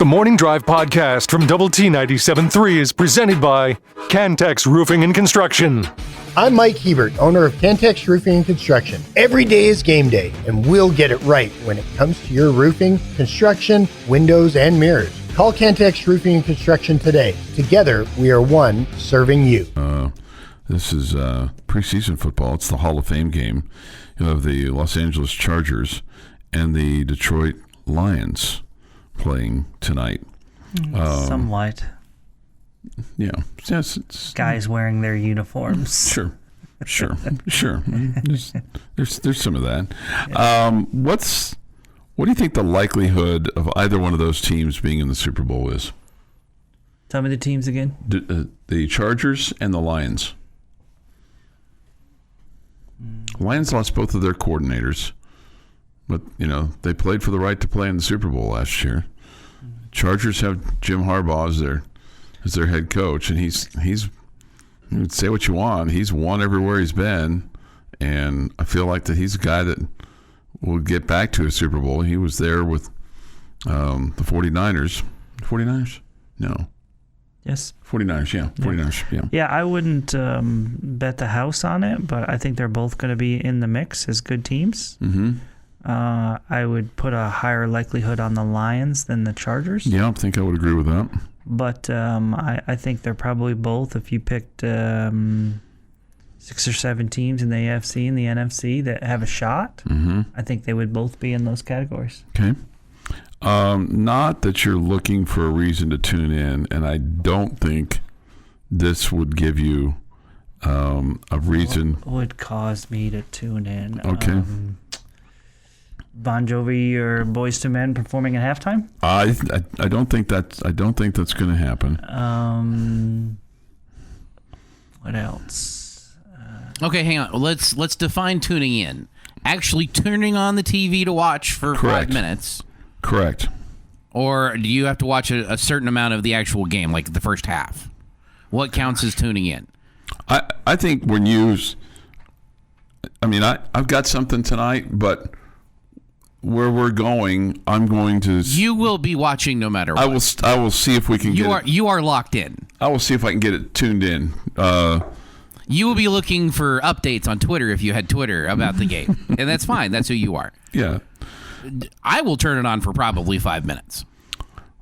The Morning Drive podcast from Double T 97.3 is presented by Cantex Roofing and Construction. I'm Mike Hebert, owner of Cantex Roofing and Construction. Every day is game day, and we'll get it right when it comes to your roofing, construction, windows, and mirrors. Call Cantex Roofing and Construction today. Together, we are one serving you. This is preseason football. It's the Hall of Fame game. You'll have the Los Angeles Chargers and the Detroit Lions playing tonight. Some light. Yeah. Yes, it's, guys wearing their uniforms. Sure. There's some of that. Yeah. What do you think the likelihood of either one of those teams being in the Super Bowl is? Tell me the teams again. The Chargers and the Lions. Lions lost both of their coordinators, but they played for the right to play in the Super Bowl last year. Chargers have Jim Harbaugh as their head coach, and he's you would say what you want, he's won everywhere he's been, and I feel like that he's a guy that will get back to a Super Bowl. He was there with the 49ers. 49ers? No. Yes. 49ers, yeah. 49ers, yeah. Yeah, I wouldn't bet the house on it, but I think they're both going to be in the mix as good teams. Mm-hmm. I would put a higher likelihood on the Lions than the Chargers. Yeah, I think I would agree with that. But I think they're probably both. If you picked 6 or 7 teams in the AFC and the NFC that have a shot, I think they would both be in those categories. Okay. Not that you're looking for a reason to tune in, and I don't think this would give you a reason. What would cause me to tune in? Okay. Bon Jovi or Boyz II Men performing at halftime? I don't think that's going to happen. What else? Okay, hang on. Let's define tuning in. Actually turning on the TV to watch for Correct. 5 minutes. Correct. Or do you have to watch a certain amount of the actual game, like the first half? What counts as tuning in? I think when I've got something tonight, but where we're going, I'm going to. You will be watching no matter what. I will see if we can You are locked in. I will see if I can get it tuned in. You will be looking for updates on Twitter if you had Twitter about the game. And that's fine. That's who you are. Yeah. I will turn it on for probably 5 minutes.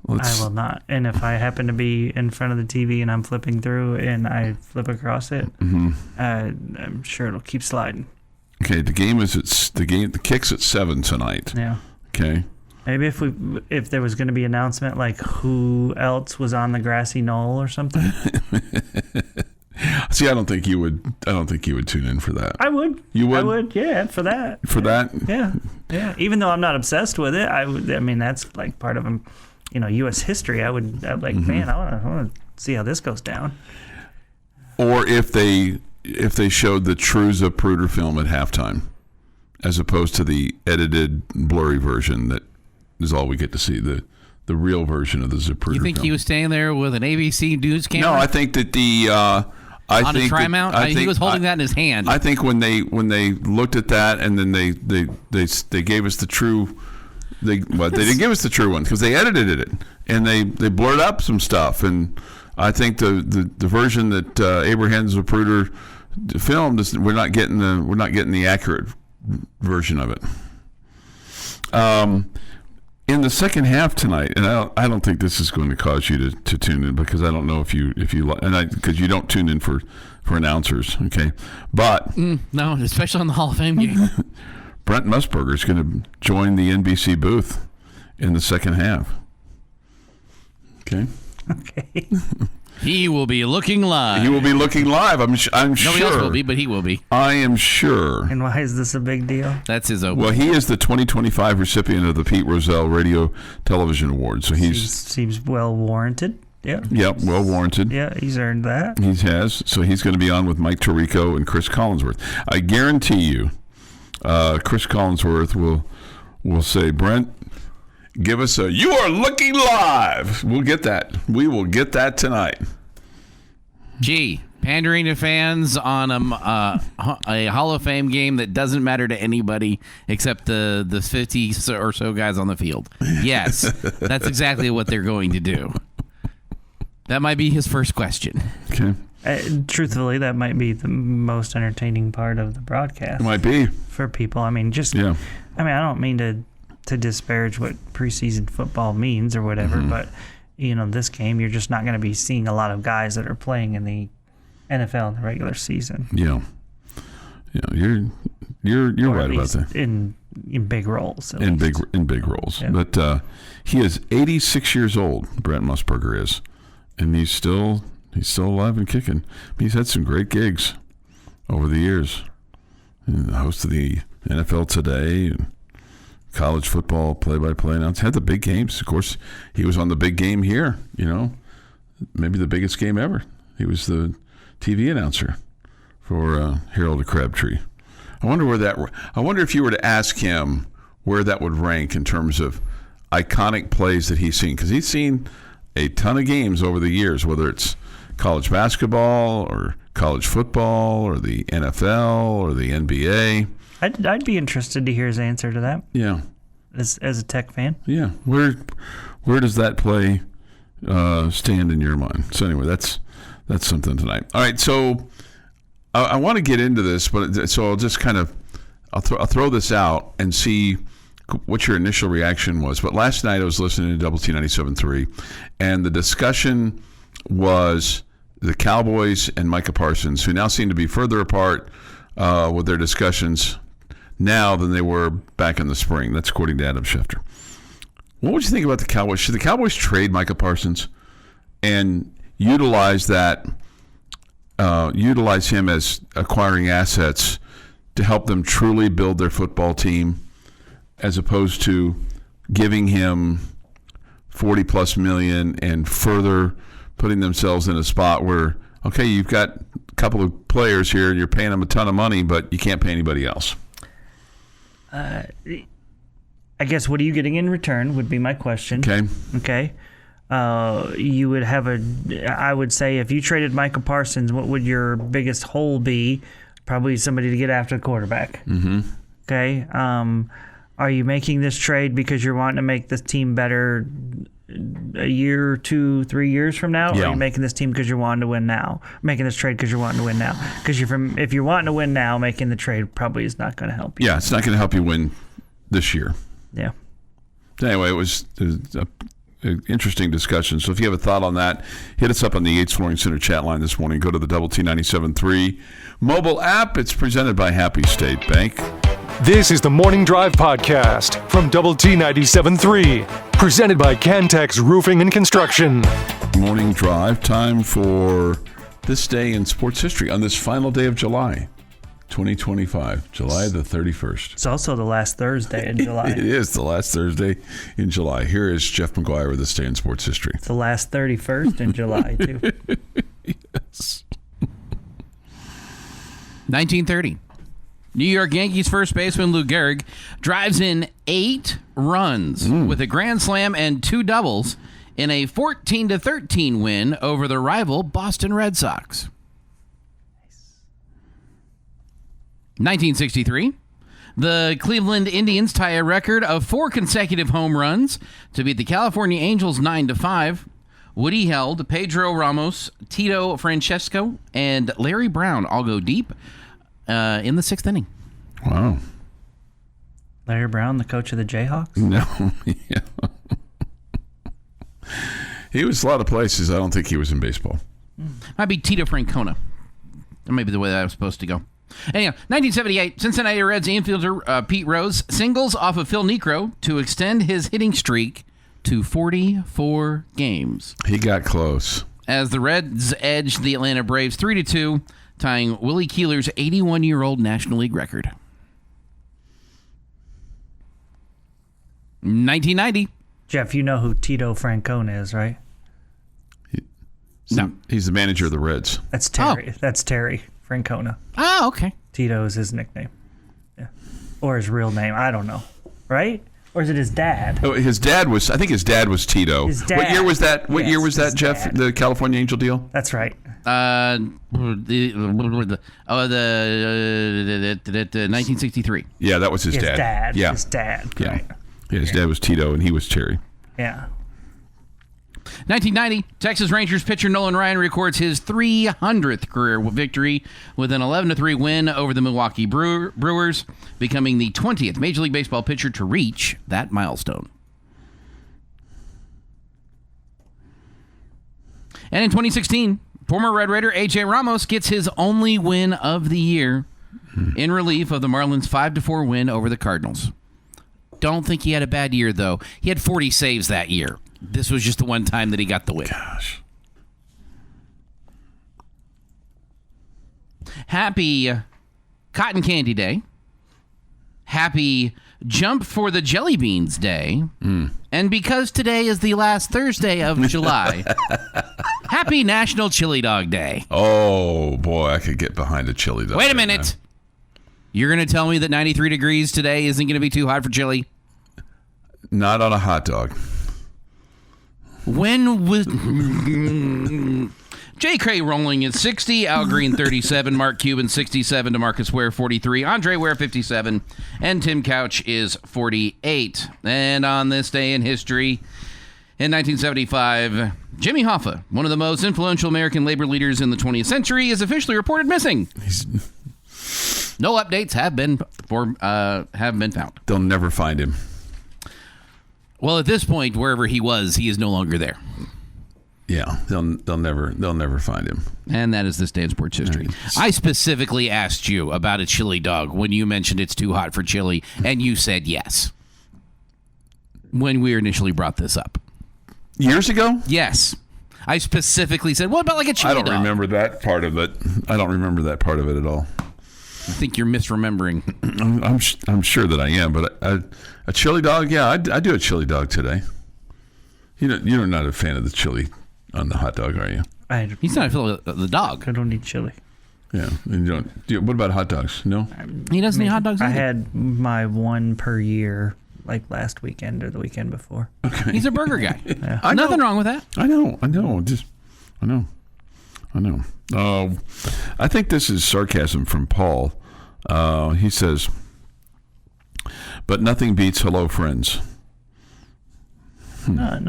I will not. And if I happen to be in front of the TV and I'm flipping through and I flip across it, I'm sure it'll keep sliding. Okay, the kick's at 7 tonight. Yeah. Okay. Maybe if there was going to be an announcement like who else was on the grassy knoll or something. See, I don't think you would tune in for that. I would. You would? I would, yeah, for that. For that? Yeah. Yeah. Even though I'm not obsessed with it, I mean, that's like part of U.S. history. I'd like, man, I want to see how this goes down. Or if they showed the true Zapruder film at halftime, as opposed to the edited, blurry version that is all we get to see, the real version of the Zapruder film. You think he was standing there with an ABC News camera? No, I think that on a tri-mount? He was holding that in his hand. I think when they looked at that and then they gave us the true. They didn't give us the true one because they edited it and they blurred up some stuff, and I think the version that Abraham Zapruder filmed is we're not getting the accurate version of it. In the second half tonight, and I don't think this is going to cause you to tune in because I don't know if you because you don't tune in for announcers, okay? But no, especially on the Hall of Fame game. Brent Musburger is going to join the NBC booth in the second half. Okay. Okay. He will be looking live. He will be looking live. I'm sure. Nobody else will be, but he will be. I am sure. And why is this a big deal? That's his open. Well, he is the 2025 recipient of the Pete Rozelle Radio Television Award. So seems well warranted. Yeah. Yep, well warranted. Yeah, he's earned that. He has. So he's going to be on with Mike Tirico and Chris Collinsworth. I guarantee you, Chris Collinsworth will say, Brent, give us a "You Are Looking Live." We'll get that. We will get that tonight. Gee, Pandering to fans on a Hall of Fame game that doesn't matter to anybody except the 50 or so guys on the field. Yes, that's exactly what they're going to do. That might be his first question. Okay. Truthfully, that might be the most entertaining part of the broadcast. It might be. For people. I mean, I don't mean to disparage what preseason football means or whatever, but, this game, you're just not going to be seeing a lot of guys that are playing in the NFL in the regular season. Yeah. Yeah, you're Or right at about least that. In big roles. In big roles. Yeah. But he is 86 years old, Brent Musburger is. And he's still alive and kicking. He's had some great gigs over the years. And the host of the NFL Today and college football play-by-play announcer. Had the big games. Of course, he was on the big game here, maybe the biggest game ever. He was the TV announcer for Harold of Crabtree. I wonder if you were to ask him where that would rank in terms of iconic plays that he's seen, because he's seen a ton of games over the years, whether it's college basketball or college football or the NFL or the NBA. I'd be interested to hear his answer to that. Yeah. As a Tech fan. Yeah. Where does that play stand in your mind? So anyway, that's something tonight. All right. So I want to get into this, but so I'll just I'll throw this out and see what your initial reaction was. But last night I was listening to Double T 97.3, and the discussion was the Cowboys and Micah Parsons, who now seem to be further apart with their discussions now than they were back in the spring. That's according to Adam Schefter. What would you think about the Cowboys? Should the Cowboys trade Micah Parsons and utilize him as acquiring assets to help them truly build their football team, as opposed to giving him $40+ million and further putting themselves in a spot where, okay, you've got a couple of players here and you're paying them a ton of money, but you can't pay anybody else? I guess, what are you getting in return would be my question. Okay. You would have I would say, if you traded Micah Parsons, what would your biggest hole be? Probably somebody to get after the quarterback. Mm-hmm. Okay. Are you making this trade because you're wanting to make this team better a year, 2, 3 years from now? Yeah. Or are you making this team because you're wanting to win now? Making this trade because you're wanting to win now? Because if you're wanting to win now, making the trade probably is not going to help you. Yeah, it's not going to help you win this year. Yeah. Anyway, it was an interesting discussion. So if you have a thought on that, hit us up on the Yates Flooring Center chat line this morning. Go to the Double T 97.3 mobile app. It's presented by Happy State Bank. This is the Morning Drive Podcast from Double T 97.3, presented by Cantex Roofing and Construction. Morning Drive, time for this day in sports history on this final day of July 2025, July the 31st. It's also the last Thursday in July. It is the last Thursday in July. Here is Jeff McGuire with this day in sports history. It's the last 31st in July, too. Yes. 1930. New York Yankees first baseman Lou Gehrig drives in 8 runs with a grand slam and 2 doubles in a 14-13 win over the rival Boston Red Sox. 1963. The Cleveland Indians tie a record of 4 consecutive home runs to beat the California Angels 9-5. Woody Held, Pedro Ramos, Tito Francesco, and Larry Brown all go deep in the 6th inning. Wow. Larry Brown, the coach of the Jayhawks? No. Yeah. He was a lot of places. I don't think he was in baseball. Might be Tito Francona. That might be the way that I was supposed to go. Anyhow, 1978, Cincinnati Reds infielder Pete Rose singles off of Phil Niekro to extend his hitting streak to 44 games. He got close. As the Reds edged the Atlanta Braves 3-2, tying Willie Keeler's 81-year-old National League record. 1990. Jeff, you know who Tito Francona is, right? No. He's the manager of the Reds. That's Terry. That's Terry Francona. Oh, okay. Tito is his nickname. Yeah. Or his real name. I don't know. Right? Or is it his dad? Oh, I think his dad was Tito. His dad. What year was that? What Yes, year was that, his Jeff? dad. The California Angel deal? That's right. The 1963. Yeah, that was his dad. Yeah. His dad. Yeah. Right. Yeah, his dad was Tito, and he was Cherry. Yeah. 1990, Texas Rangers pitcher Nolan Ryan records his 300th career victory with an 11-3 win over the Milwaukee Brewers, becoming the 20th Major League Baseball pitcher to reach that milestone. And in 2016, former Red Raider A.J. Ramos gets his only win of the year in relief of the Marlins' 5-4 win over the Cardinals. Don't think he had a bad year, though. He had 40 saves that year. This was just the one time that he got the win. Gosh. Happy Cotton Candy Day. Happy Jump for the Jelly Beans Day. And because today is the last Thursday of July, happy National Chili Dog Day. Oh, boy, I could get behind a chili dog. Wait a minute. You're going to tell me that 93 degrees today isn't going to be too hot for chili? Not on a hot dog. When was J.K. Rowling is 60, Al Green 37, Mark Cuban 67, DeMarcus Ware 43, Andre Ware 57, and Tim Couch is 48. And on this day in history, in 1975, Jimmy Hoffa, one of the most influential American labor leaders in the 20th century, is officially reported missing. No updates have been found. They'll never find him. Well, at this point, wherever he was, he is no longer there. Yeah, they'll never find him. And that is this day in sports history. I specifically asked you about a chili dog when you mentioned it's too hot for chili, and you said yes. When we initially brought this up. Years ago? Yes. I specifically said, what about like a chili dog? I don't remember that part of it. I don't remember that part of it at all. I think you're misremembering. I'm sure that I am, but a chili dog, yeah, I do a chili dog today. You're not a fan of the chili on the hot dog, are you? He's not a fan of the dog. I don't eat chili. Yeah, and you don't. What about hot dogs? No, he doesn't eat hot dogs. I either. had my one per year, like last weekend or the weekend before. Okay, he's a burger guy. Yeah. Nothing wrong with that. I know. I think this is sarcasm from Paul. He says, but nothing beats hello, friends. No, I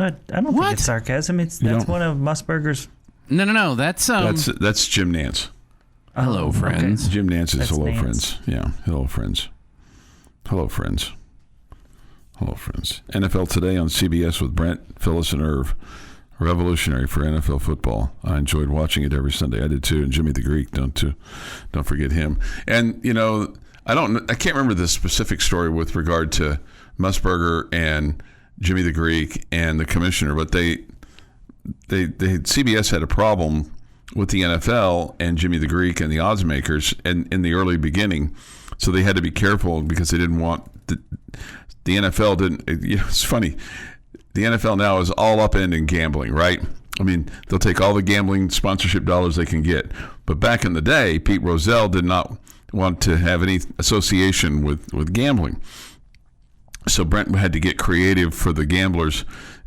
don't think it's sarcasm. That's one of Musburger's. No. That's Jim Nance. Hello, friends. Okay. Jim Nance is That's hello, Nance. friends. Yeah, hello, friends. Hello, friends. Hello, friends. NFL Today on CBS with Brent, Phyllis, and Irv. Revolutionary for NFL football. I enjoyed watching it every Sunday. I did too. And Jimmy the Greek, don't forget him. And I can't remember the specific story with regard to Musburger and Jimmy the Greek and the commissioner, but they CBS had a problem with the NFL and Jimmy the Greek and the odds makers in the early beginning, so they had to be careful because they didn't want the NFL didn't. It's funny. The NFL now is all up in gambling, right? I mean, they'll take all the gambling sponsorship dollars they can get. But back in the day, Pete Rozelle did not want to have any association with gambling. So Brent had to get creative for the gamblers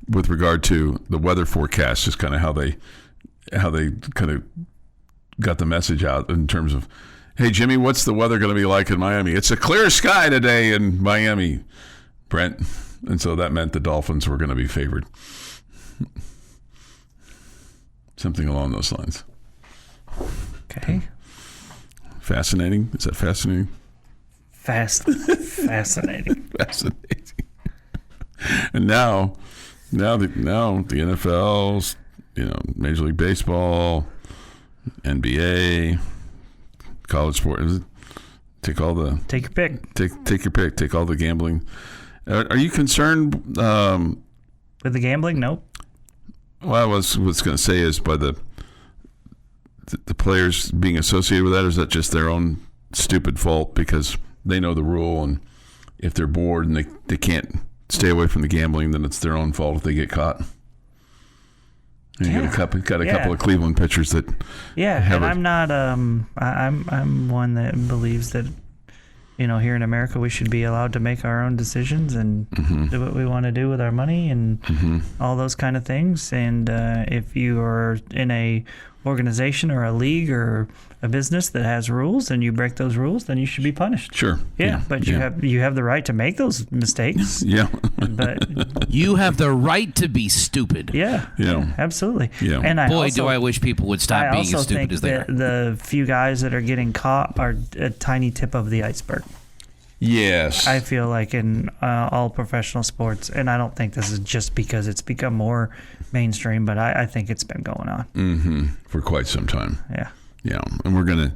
with regard to the weather forecast, is kind of how they kind of got the message out in terms of, hey, Jimmy, what's the weather going to be like in Miami? It's a clear sky today in Miami, Brent. And so that meant the Dolphins were going to be favored. Something along those lines. Okay. Fascinating? Is that fascinating? Fascinating. Fascinating. And now the NFL's, Major League Baseball, NBA, college sports. Take your pick. Take your pick. Take all the gambling. Are you concerned with the gambling? Nope. Well, I was going to say is by the players being associated with that, or is that just their own stupid fault because they know the rule, and if they're bored and they can't stay away from the gambling, then it's their own fault if they get caught. And you got a couple of Cleveland pitchers that and I'm not I'm one that believes that here in America we should be allowed to make our own decisions and do what we want to do with our money and all those kind of things. And if you are in a organization or a league or a business that has rules and you break those rules, then you should be punished. Sure. Yeah, but you have the right to make those mistakes. Yeah. But You have the right to be stupid. yeah, absolutely. Yeah. And Do I wish people would stop being as stupid as they are. The few guys that are getting caught are a tiny tip of the iceberg. Yes. I feel like in all professional sports, and I don't think this is just because it's become more mainstream, but I think it's been going on. For quite some time. Yeah. Yeah. And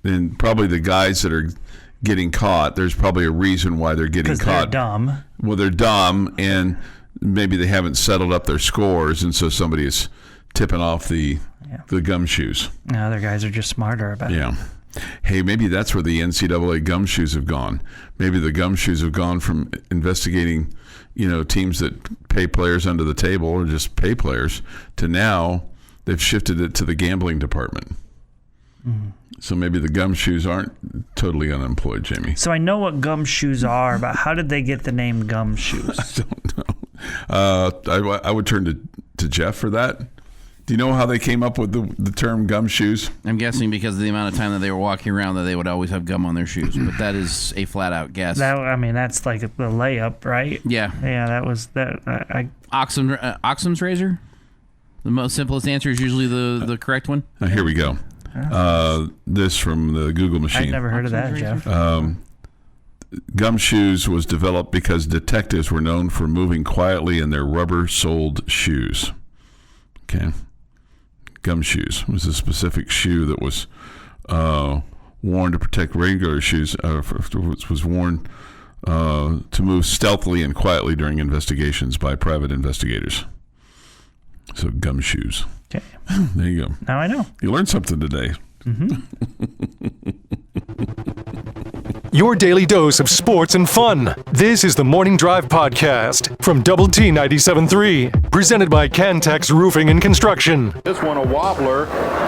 and probably the guys that are getting caught, there's probably a reason why they're getting caught. Because they're dumb. Well, they're dumb, and maybe they haven't settled up their scores, and so somebody is tipping off the gumshoes. And other guys are just smarter about it. Yeah. Hey, maybe that's where the NCAA gumshoes have gone. Maybe the gumshoes have gone from investigating, teams that pay players under the table or just pay players to now they've shifted it to the gambling department. So maybe the gumshoes aren't totally unemployed, Jamie. So I know what gumshoes are, but how did they get the name gumshoes? I don't know. I would turn to Jeff for that. Do you know how they came up with the term gumshoes? I'm guessing because of the amount of time that they were walking around that they would always have gum on their shoes. But that is a flat-out guess. That's like the layup, right? Yeah. Yeah, that was that. Occam's razor? The most simplest answer is usually the correct one. Here we go. This from the Google machine. I've never heard of that, Jeff. Gumshoes was developed because detectives were known for moving quietly in their rubber-soled shoes. Okay. Gumshoes was a specific shoe that was worn to protect regular shoes. Was worn to move stealthily and quietly during investigations by private investigators. So gumshoes. Okay. There you go. Now I know. You learned something today. Your daily dose of sports and fun. This is the Morning Drive Podcast from Double T 97.3, presented by Cantex Roofing and Construction. This one a wobbler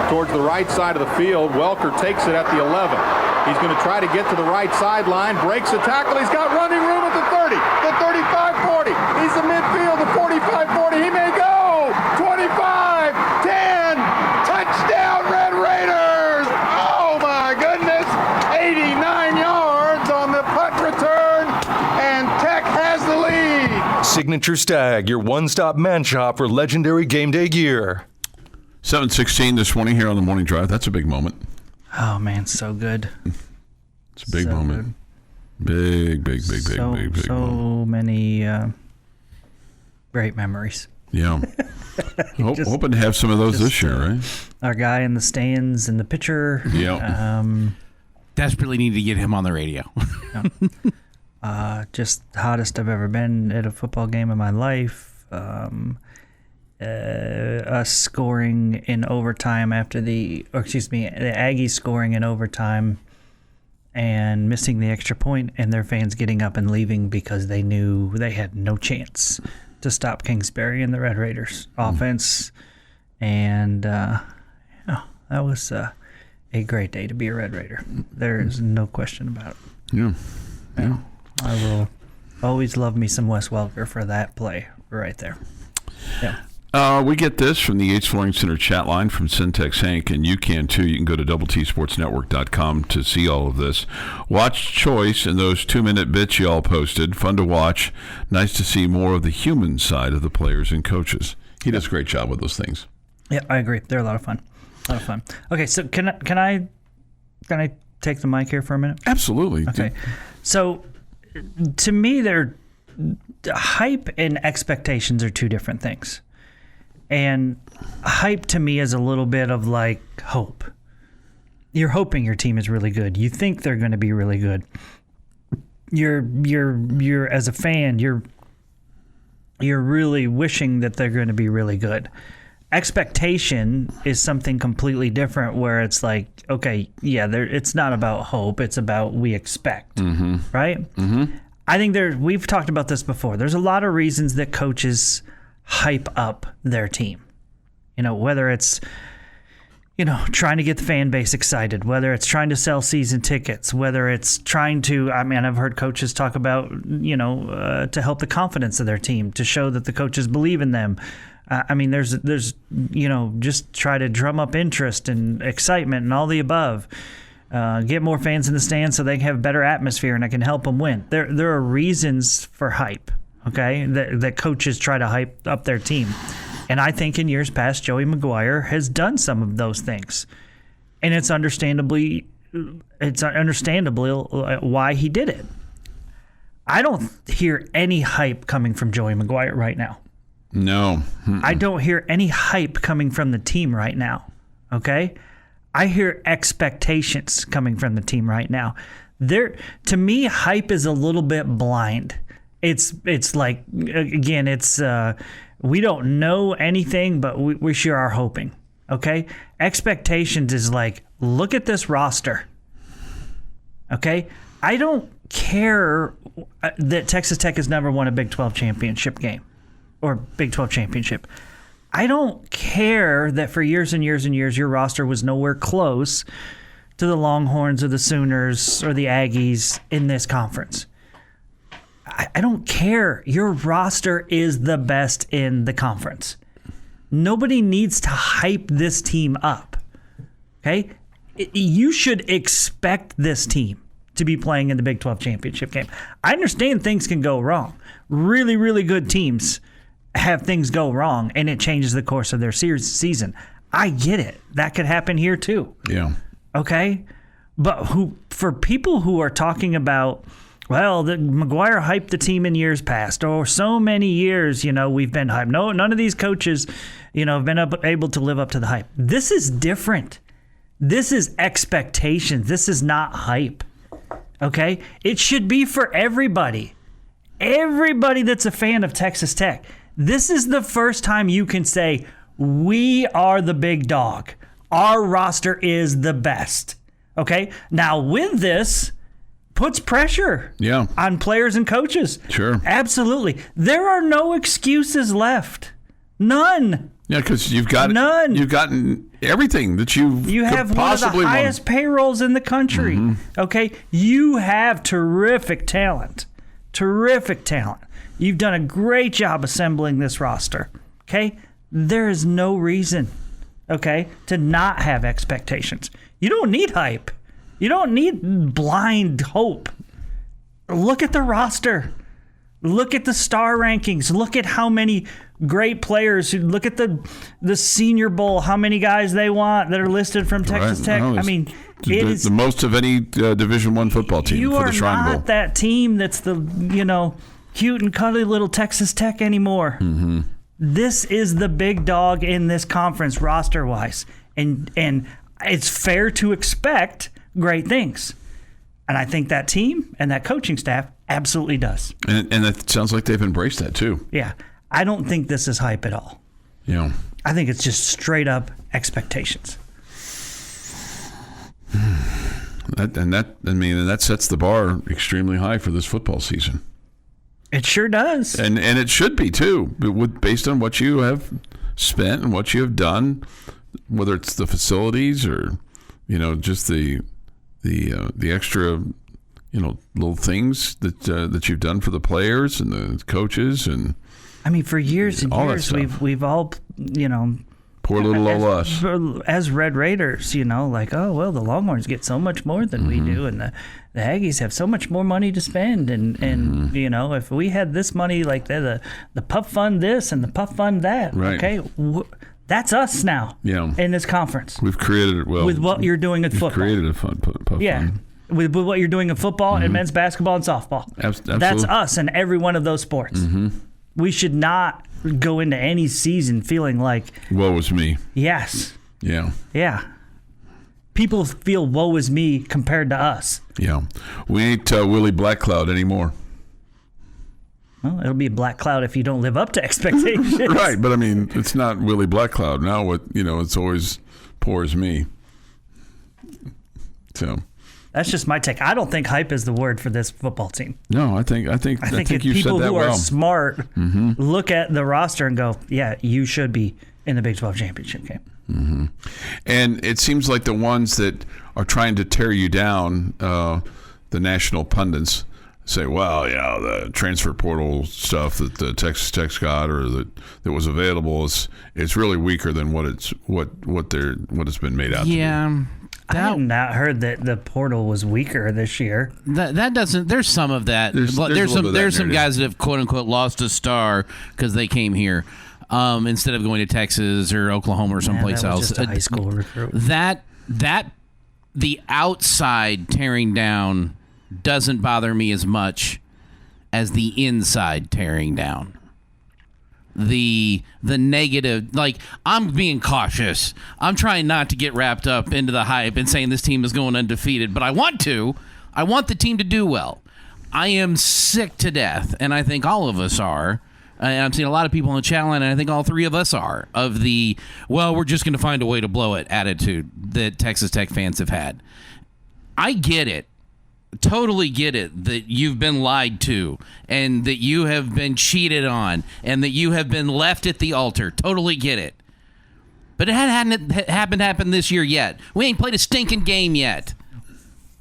towards the right side of the field. Welker takes it at the 11. He's going to try to get to the right sideline, breaks the tackle. He's got running room at the 30, the 35-40. He's the midfield, the 45-40. He may go. 25, 10, touchdown Red Raiders. Oh my goodness, 89 yards on the punt return, and Tech has the lead. Signature Stag, your one-stop man shop for legendary game day gear. 7:16 this morning here on the Morning Drive. That's a big moment. Oh man, so good. It's a big So moment. Big So moment. many great memories. Yeah. Hoping to have some of those this year, right? Our guy in the stands and the pitcher. Yeah. Desperately need to get him on the radio. Just the hottest I've ever been at a football game in my life. Us scoring in overtime the Aggies scoring in overtime and missing the extra point, and their fans getting up and leaving because they knew they had no chance to stop Kingsbury and the Red Raiders offense. And that was a great day to be a Red Raider. There is no question about it. Yeah. I will always love me some Wes Welker for that play right there. Yeah. We get this from the Yates Flooring Center chat line from Syntex Hank, and you can too. You can go to doubleTSportsNetwork.com to see all of this. Watch Choice and those 2-minute bits you all posted. Fun to watch. Nice to see more of the human side of the players and coaches. He does a great job with those things. Yeah, I agree. They're a lot of fun. Okay, so can I take the mic here for a minute? Absolutely. Okay. So to me, hype and expectations are two different things. And hype to me is a little bit of like hope. You're hoping your team is really good. You think they're going to be really good. You're as a fan, you're really wishing that they're going to be really good. Expectation is something completely different, where it's like, okay, yeah, it's not about hope. It's about we expect, right? Mm-hmm. I think we've talked about this before. There's a lot of reasons that coaches hype up their team. Whether it's, trying to get the fan base excited, whether it's trying to sell season tickets, whether it's trying to, I've heard coaches talk about, to help the confidence of their team, to show that the coaches believe in them. I mean, there's just try to drum up interest and excitement and all the above. Get more fans in the stands so they can have a better atmosphere and I can help them win. There are reasons for hype, okay, that coaches try to hype up their team. And I think in years past, Joey Maguire has done some of those things. And it's understandably why he did it. I don't hear any hype coming from Joey Maguire right now. No. I don't hear any hype coming from the team right now, okay? I hear expectations coming from the team right now. To me, hype is a little bit blind. It's like, again, it's we don't know anything, but we sure are hoping, okay? Expectations is like, look at this roster, okay? I don't care that Texas Tech has never won a Big 12 championship game or Big 12 championship. I don't care that for years and years and years your roster was nowhere close to the Longhorns or the Sooners or the Aggies in this conference. I don't care. Your roster is the best in the conference. Nobody needs to hype this team up. Okay? You should expect this team to be playing in the Big 12 championship game. I understand things can go wrong. Really, really good teams have things go wrong, and it changes the course of their season. I get it. That could happen here too. Yeah. Okay? But for people who are talking about, well, Maguire hyped the team in years past, or so many years, we've been hyped. No, none of these coaches, have been able to live up to the hype. This is different. This is expectations. This is not hype. Okay? It should be for everybody. Everybody that's a fan of Texas Tech. This is the first time you can say, we are the big dog. Our roster is the best. Okay? Now, with this, puts pressure on players and coaches. Sure. Absolutely. There are no excuses left. None. Yeah, because you've got none. You've gotten everything that you have one of the highest payrolls in the country. Mm-hmm. Okay? You have terrific talent. Terrific talent. You've done a great job assembling this roster, okay? There is no reason, okay, to not have expectations. You don't need hype. You don't need blind hope. Look at the roster. Look at the star rankings. Look at how many great players. Look at the Senior Bowl, how many guys they want that are listed from Texas Tech. No, I mean, it is the most of any Division I football team for the Shrine Bowl. You are not that team that's the, cute and cuddly little Texas Tech anymore. Mm-hmm. This is the big dog in this conference roster-wise. And it's fair to expect great things. And I think that team and that coaching staff absolutely does. And it sounds like they've embraced that too. Yeah. I don't think this is hype at all. Yeah. I think it's just straight up expectations. That sets the bar extremely high for this football season. It sure does. And it should be too, based on what you have spent and what you have done, whether it's the facilities or, just the extra, little things that you've done for the players and the coaches and. I mean, for years and years, we've all, poor little old us. As Red Raiders, the Longhorns get so much more than we do, and the Aggies have so much more money to spend, and if we had this money like the pup fund this and the pup fund that, right. Okay, that's us now. Yeah. In this conference, we've created it well with what you're doing at football. Created a fun pup fund. With what you're doing in football and men's basketball and softball. Absolutely. That's us in every one of those sports. Mm-hmm. We should not go into any season feeling like, woe is me. Yes. Yeah. Yeah. People feel woe is me compared to us. Yeah. We ain't Willie Black Cloud anymore. Well, it'll be a black cloud if you don't live up to expectations. Right, but I mean, it's not Willie Black Cloud now. It's always poor as me. So. That's just my take. I don't think hype is the word for this football team. No, I think you said that well. I think people who are smart look at the roster and go, yeah, you should be in the Big 12 championship game. Mm-hmm. And it seems like the ones that are trying to tear you down, the national pundits, say, well, the transfer portal stuff that the Texas Tech's got or that was available it's really weaker than what it's been made out to be. I have not heard that the portal was weaker this year. That doesn't. There's some of that. There's some guys that have quote unquote lost a star because they came here instead of going to Texas or Oklahoma or someplace else. Just a high school recruit. That the outside tearing down doesn't bother me as much as the inside tearing down. The negative, like, I'm being cautious. I'm trying not to get wrapped up into the hype and saying this team is going undefeated, but I want the team to do well. I am sick to death, and I think all of us are, and I'm seeing a lot of people in the chat line, and I think all three of us are, of the, well, we're just going to find a way to blow it attitude that Texas Tech fans have had. I get it. Totally get it that you've been lied to and that you have been cheated on and that you have been left at the altar. Totally get it. But it hadn't happened this year yet. We ain't played a stinking game yet.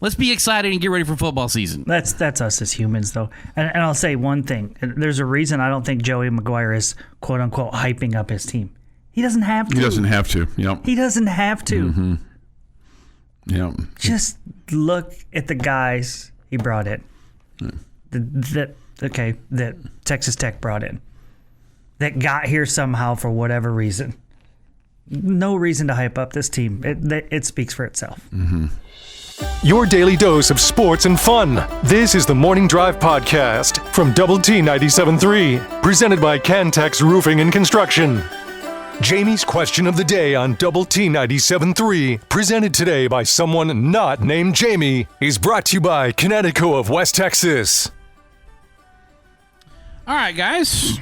Let's be excited and get ready for football season. That's us as humans, though. And I'll say one thing. There's a reason I don't think Joey McGuire is, quote-unquote, hyping up his team. He doesn't have to. He doesn't have to. Yep. He doesn't have to. Mm-hmm. Yep. Just look at the guys he brought in. That Texas Tech brought in. That got here somehow for whatever reason. No reason to hype up this team. It speaks for itself. Mm-hmm. Your daily dose of sports and fun. This is the Morning Drive Podcast from Double T 97.3, presented by Cantex Roofing and Construction. Jamie's question of the day on Double T 97.3, presented today by someone not named Jamie, is brought to you by Connecticut of West Texas. All right, guys.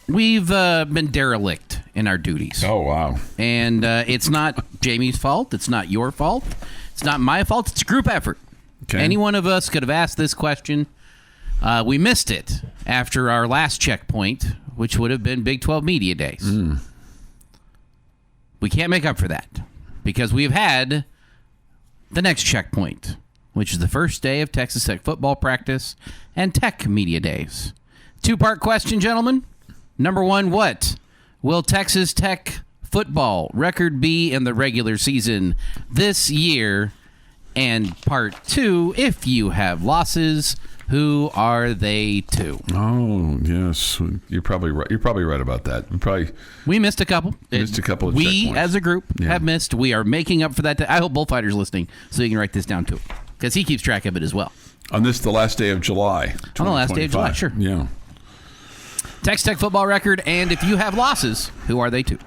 We've been derelict in our duties. Oh, wow. And it's not Jamie's fault. It's not your fault. It's not my fault. It's a group effort. Okay. Any one of us could have asked this question. We missed it after our last checkpoint, which would have been Big 12 Media Days. We can't make up for that because we've had the next checkpoint, which is the first day of Texas Tech football practice and Tech Media Days. Two-part question, gentlemen. Number one, what will Texas Tech football record be in the regular season this year? And part two, if you have losses, who are they to? Oh, yes. You're probably right. You're probably right about that. We missed a couple. Missed a couple of We, checkpoints. as a group, have missed. We are making up for that. I hope Bullfighter's listening so you can write this down, too, because he keeps track of it as well. On the last day of July. On the last day of July, sure. Yeah. Texas Tech football record, and if you have losses, who are they to?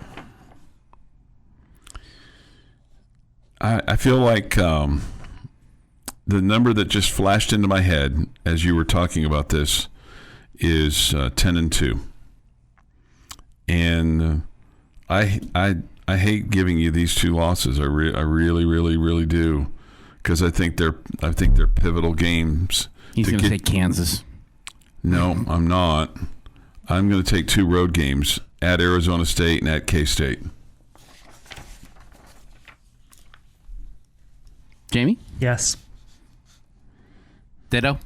I feel like the number that just flashed into my head as you were talking about this is 10-2, and I hate giving you these two losses. I really, really, really do, because I think they're pivotal games. He's going to take Kansas. No, I'm not. I'm going to take two road games at Arizona State and at K-State. Jamie? Yes. Ditto?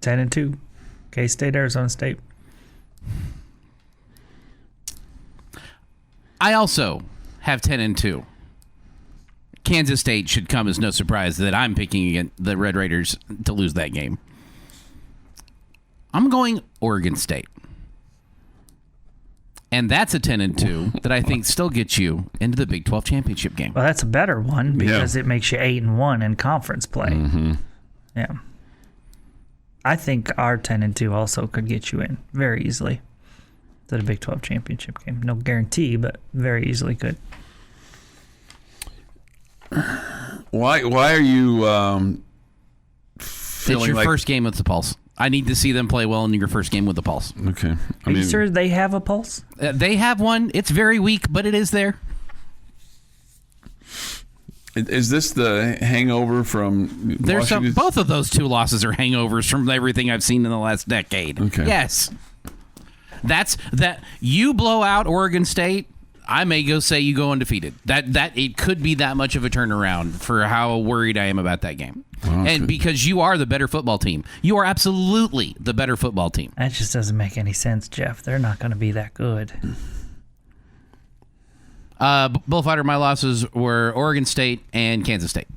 10-2. K-State, Arizona State. I also have 10-2. Kansas State should come as no surprise that I'm picking against the Red Raiders to lose that game. I'm going Oregon State. And that's a 10-2 that I think still gets you into the Big 12 championship game. Well, that's a better one because it makes you 8-1 in conference play. Mm-hmm. Yeah. I think our 10-2 also could get you in very easily to the Big 12 championship game. No guarantee, but very easily could. Why are you It's your first game with the Pulse. I need to see them play well in your first game with the Pulse. Okay. Are you sure they have a pulse? They have one. It's very weak, but it is there. Is this the hangover from Washington? Both of those two losses are hangovers from everything I've seen in the last decade. Okay. Yes. That's that. You blow out Oregon State, I may go say you go undefeated. That it could be that much of a turnaround for how worried I am about that game. Well, and because you are the better football team. You are absolutely the better football team. That just doesn't make any sense, Jeff. They're not going to be that good. Bullfighter, my losses were Oregon State and Kansas State.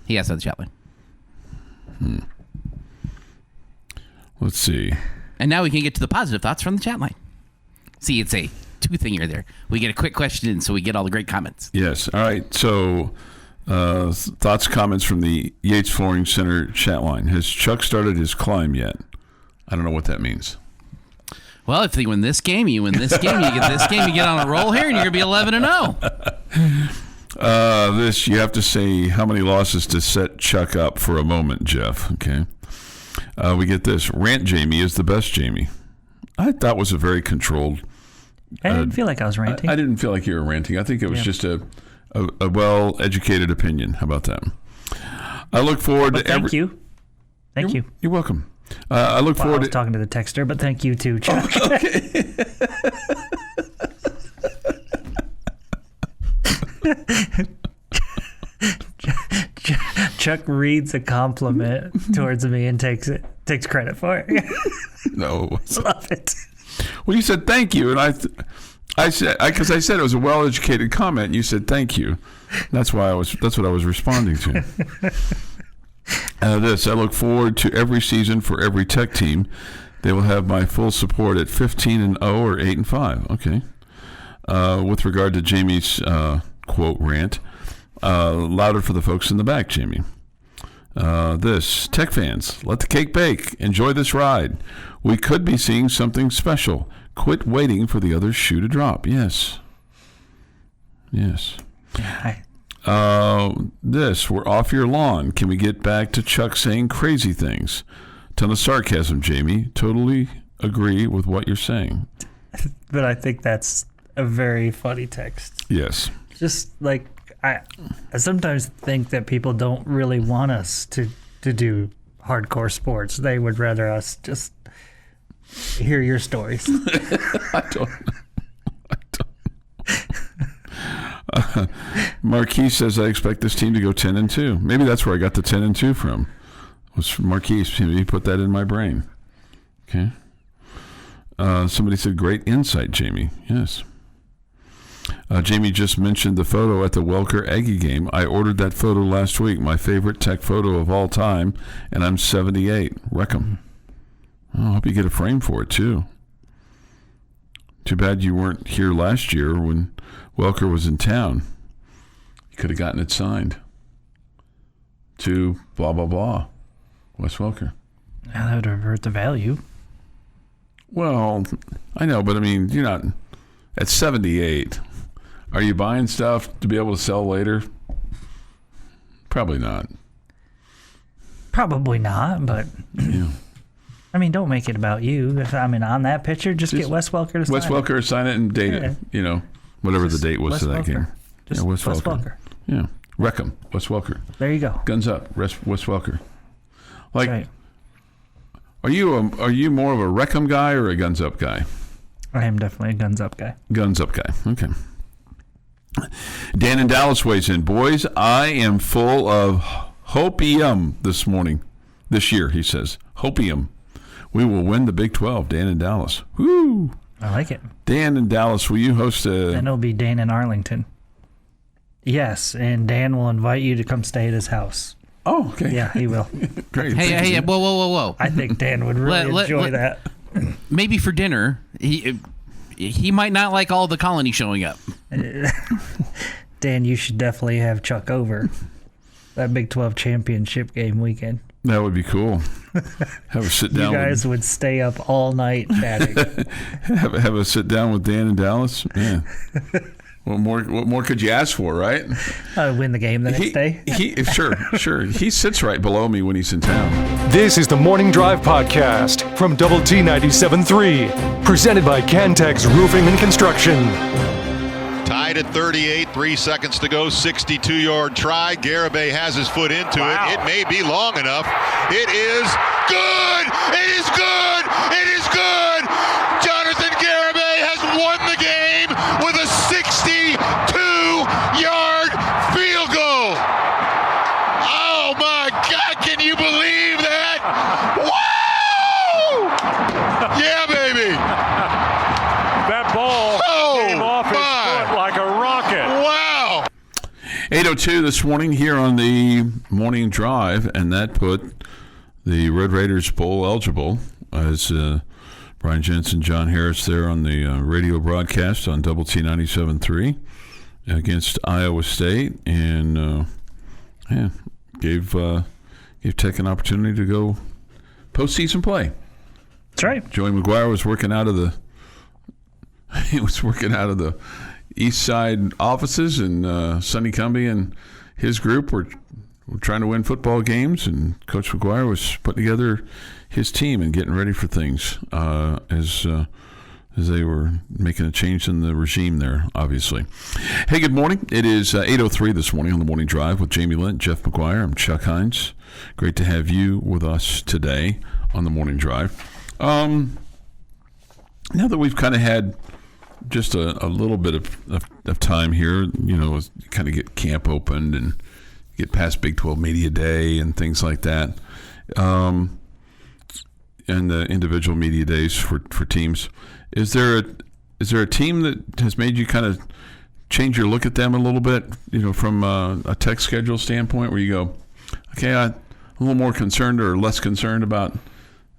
He asked on the chat line. Let's see. And now we can get to the positive thoughts from the chat line. See, it's a two-thinger there. We get a quick question in, so we get all the great comments. Yes. All right. So, thoughts, comments from the Yates Flooring Center chat line. Has Chuck started his climb yet? I don't know what that means. Well, if you win this game, you win this game, you get this game, you get on a roll here, and you're going to be 11-0. This, you have to say how many losses to set Chuck up for a moment, Jeff. Okay. We get this. Rant Jamie is the best Jamie. I thought was a very controlled. I didn't feel like I was ranting. I didn't feel like you were ranting. I think it was just a well-educated opinion. How about that? I look forward to Thank you. You're welcome. I look forward I was talking to the texter, but thank you too, Chuck. Oh, okay. Chuck reads a compliment towards me and takes credit for it. No, love it. Well, you said thank you, and I said because I said it was a well-educated comment. And you said thank you. That's what I was responding to. I look forward to every season for every Tech team. They will have my full support at 15-0 or 8-5. Okay. With regard to Jamie's quote rant, louder for the folks in the back, Jamie. Tech fans, let the cake bake. Enjoy this ride. We could be seeing something special. Quit waiting for the other shoe to drop. Yes. Hi. We're off your lawn. Can we get back to Chuck saying crazy things? Ton of sarcasm, Jamie. Totally agree with what you're saying. But I think that's a very funny text. Yes. Just like I sometimes think that people don't really want us to do hardcore sports. They would rather us just hear your stories. I don't. Marquis says, I expect this team to go 10-2. Maybe that's where I got the 10-2 from. Was from Marquis. He put that in my brain. Okay. Somebody said, great insight, Jamie. Yes. Jamie just mentioned the photo at the Welker Aggie game. I ordered that photo last week, my favorite Tech photo of all time, and I'm 78. Wreck 'em. I hope you get a frame for it, too. Too bad you weren't here last year when Welker was in town. You could have gotten it signed to blah, blah, blah. Wes Welker. Yeah, that would have hurt the value. Well, I know, but I mean, you're not at 78. Are you buying stuff to be able to sell later? Probably not. Probably not, but yeah. I mean, don't make it about you. On that picture, just get Wes Welker to sign Wes Welker sign it and date it. Whatever the date was Wes to that Welker. game. Just Wes Welker. Yeah, wreck 'em. Wes Welker. There you go. Guns up, Wes Welker. Like, right. Are you more of a wreck 'em guy or a guns up guy? I am definitely a guns up guy. Guns up guy. Okay. Dan in Dallas weighs in. Boys, I am full of hopium this year, he says. Hopium. We will win the Big 12, Dan in Dallas. Woo! I like it. Dan in Dallas, will you host a... Then it'll be Dan in Arlington. Yes, and Dan will invite you to come stay at his house. Oh, okay. Yeah, he will. Great. Hey, whoa. I think Dan would really enjoy that. Maybe for dinner, he might not like all the colony showing up. Dan, you should definitely have Chuck over that Big 12 championship game weekend. That would be cool. Have a sit down. You guys would stay up all night chatting. have a sit down with Dan in Dallas. Yeah. What more could you ask for, right? Win the game the next day. Sure. He sits right below me when he's in town. This is the Morning Drive Podcast from Double T 97.3, presented by Cantex Roofing and Construction. Tied at 38, 3 seconds to go, 62-yard try. Garibay has his foot into it. It may be long enough. It is good! It is good! It is good! Jonathan Garibay has won the game with a 8:02 this morning here on the morning drive, and that put the Red Raiders bowl eligible as Brian Jensen, John Harris there on the radio broadcast on Double T 97.3 against Iowa State, and gave Tech an opportunity to go postseason play. That's right. Joey McGuire was working out of the East Side offices, and Sonny Cumbie and his group were trying to win football games, and Coach McGuire was putting together his team and getting ready for things as they were making a change in the regime there, obviously. Hey, good morning. It is 8:03 this morning on the Morning Drive with Jamie Lent, Jeff McGuire. I'm Chuck Heinz. Great to have you with us today on the Morning Drive. Now that we've kind of had just a little bit of time here, kind of get camp opened and get past Big 12 Media Day and things like that, and the individual media days for teams. Is there a team that has made you kind of change your look at them a little bit, from a Tech schedule standpoint, where you go, okay, I'm a little more concerned or less concerned about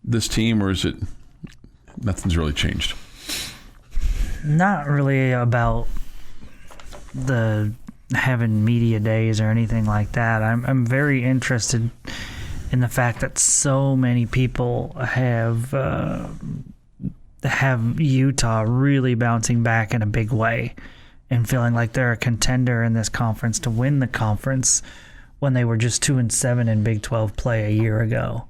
this team, or is it nothing's really changed? Not really about the having media days or anything like that. I'm very interested in the fact that so many people have Utah really bouncing back in a big way and feeling like they're a contender in this conference to win the conference when they were just 2-7 in Big 12 play a year ago.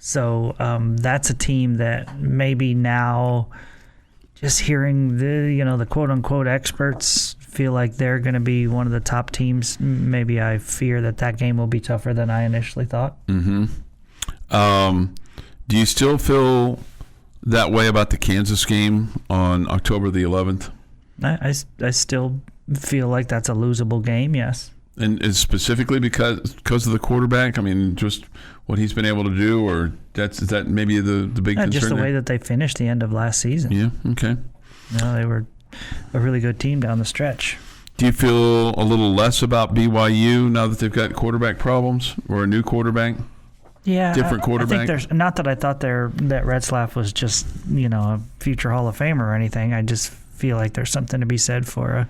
So that's a team that maybe now, just hearing the quote-unquote experts feel like they're going to be one of the top teams, maybe I fear that game will be tougher than I initially thought. Mm-hmm. Do you still feel that way about the Kansas game on October the 11th? I still feel like that's a losable game, yes. And is specifically because of the quarterback? I mean, just what he's been able to do, or is that maybe the big concern? Just the there? way that they finished the end of last season. Yeah, okay. They were a really good team down the stretch. Do you feel a little less about BYU now that they've got quarterback problems, or a new quarterback? Yeah, different quarterback. I think there's not that I thought that Retzlaff was just a future Hall of Famer or anything. I just feel like there's something to be said for a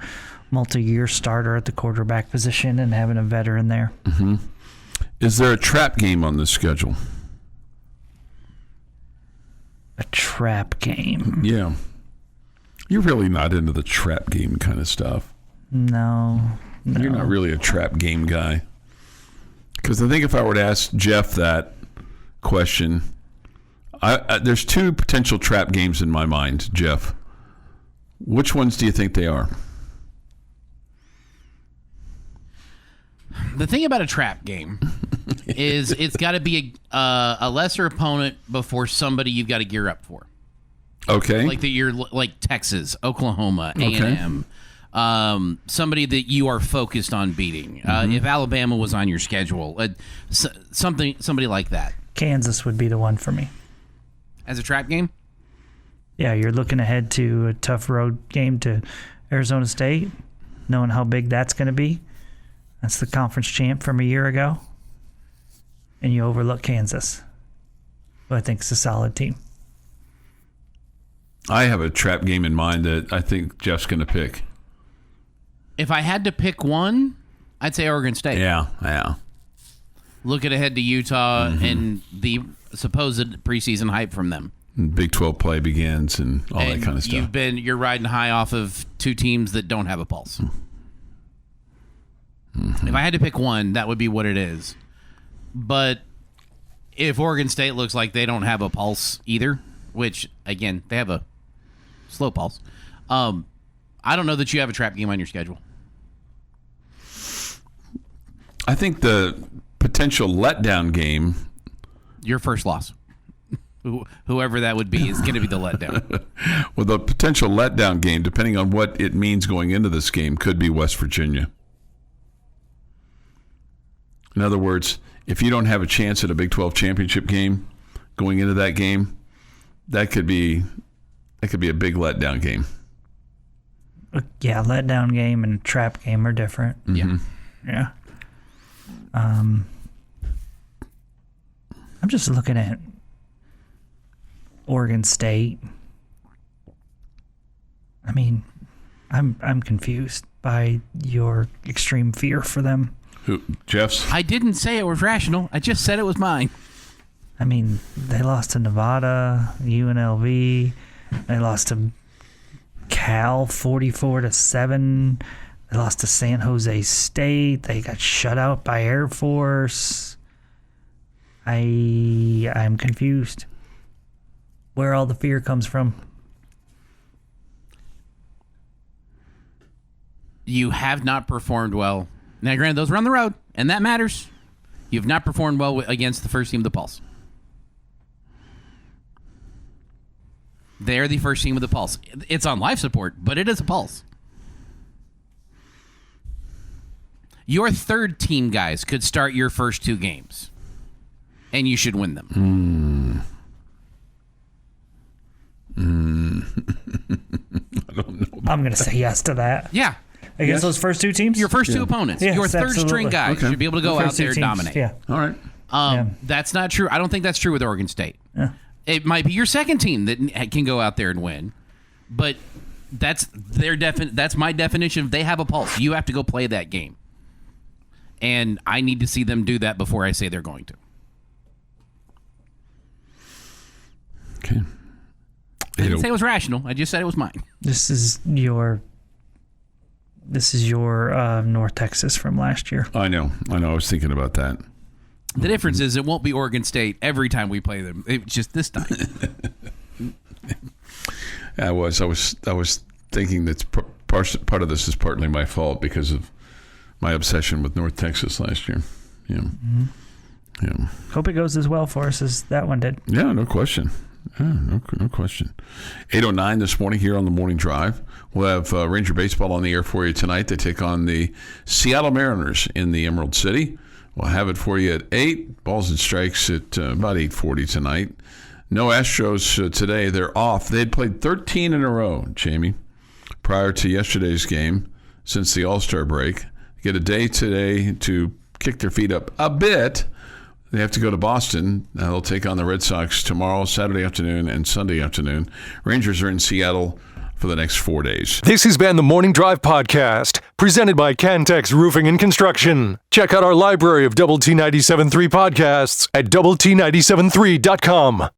multi-year starter at the quarterback position and having a veteran there. Mm-hmm. Is there a trap game on this schedule? A trap game? Yeah. You're really not into the trap game kind of stuff. No. You're not really a trap game guy. Because I think if I were to ask Jeff that question, there's two potential trap games in my mind, Jeff. Which ones do you think they are? The thing about a trap game is it's got to be a lesser opponent before somebody you've got to gear up for. Okay. Like Texas, Oklahoma, A&M. Somebody that you are focused on beating. If Alabama was on your schedule, somebody like that. Kansas would be the one for me. As a trap game? Yeah, you're looking ahead to a tough road game to Arizona State, knowing how big that's going to be. That's the conference champ from a year ago. And you overlook Kansas, who I think is a solid team. I have a trap game in mind that I think Jeff's going to pick. If I had to pick one, I'd say Oregon State. Yeah. Looking ahead to Utah and the supposed preseason hype from them. Big 12 play begins and all that kind of stuff. You're riding high off of two teams that don't have a pulse. If I had to pick one, that would be what it is. But if Oregon State looks like they don't have a pulse either, which, again, they have a slow pulse, I don't know that you have a trap game on your schedule. I think the potential letdown game... Your first loss. Whoever that would be is going to be the letdown. Well, the potential letdown game, depending on what it means going into this game, could be West Virginia. In other words, if you don't have a chance at a Big 12 championship game going into that game, that could be a big letdown game. Yeah, letdown game and trap game are different. Yeah. Yeah. I'm just looking at Oregon State. I mean, I'm confused by your extreme fear for them. Who, Jeff's? I didn't say it was rational. I just said it was mine. I mean, they lost to Nevada, UNLV. They lost to Cal 44-7. They lost to San Jose State. They got shut out by Air Force. I'm confused where all the fear comes from. You have not performed well. Now, granted, those were on the road, and that matters. You've not performed well against the first team of the Pulse. They're the first team of the Pulse. It's on life support, but it is a Pulse. Your third team guys could start your first 2 games, and you should win them. I don't know. I'm going to say yes to that. Yeah. Against those first 2 teams? Your first 2 opponents. Yes, your third absolutely. string guys should be able to go out First 2 there and teams, dominate. Yeah. All right. That's not true. I don't think that's true with Oregon State. Yeah. It might be your second team that can go out there and win, but that's that's my definition of they have a pulse. You have to go play that game, and I need to see them do that before I say they're going to. Okay. I didn't say it was rational. I just said it was mine. This is your North Texas from last year. I know. I was thinking about that. The difference is it won't be Oregon State every time we play them. It's just this time. I was thinking that part of this is partly my fault because of my obsession with North Texas last year. Yeah. Mm-hmm. Yeah. Hope it goes as well for us as that one did. Yeah, no question. Yeah, no question. 8:09 this morning here on the Morning Drive. We'll have Ranger Baseball on the air for you tonight. They take on the Seattle Mariners in the Emerald City. We'll have it for you at 8. Balls and strikes at about 8:40 tonight. No Astros today. They're off. They had played 13 in a row, Jamie, prior to yesterday's game since the All-Star break. Get a day today to kick their feet up a bit. They have to go to Boston. They'll take on the Red Sox tomorrow, Saturday afternoon, and Sunday afternoon. Rangers are in Seattle for the next 4 days. This has been the Morning Drive Podcast, presented by Cantex Roofing and Construction. Check out our library of Double T 97.3 podcasts at doublet97.3.com.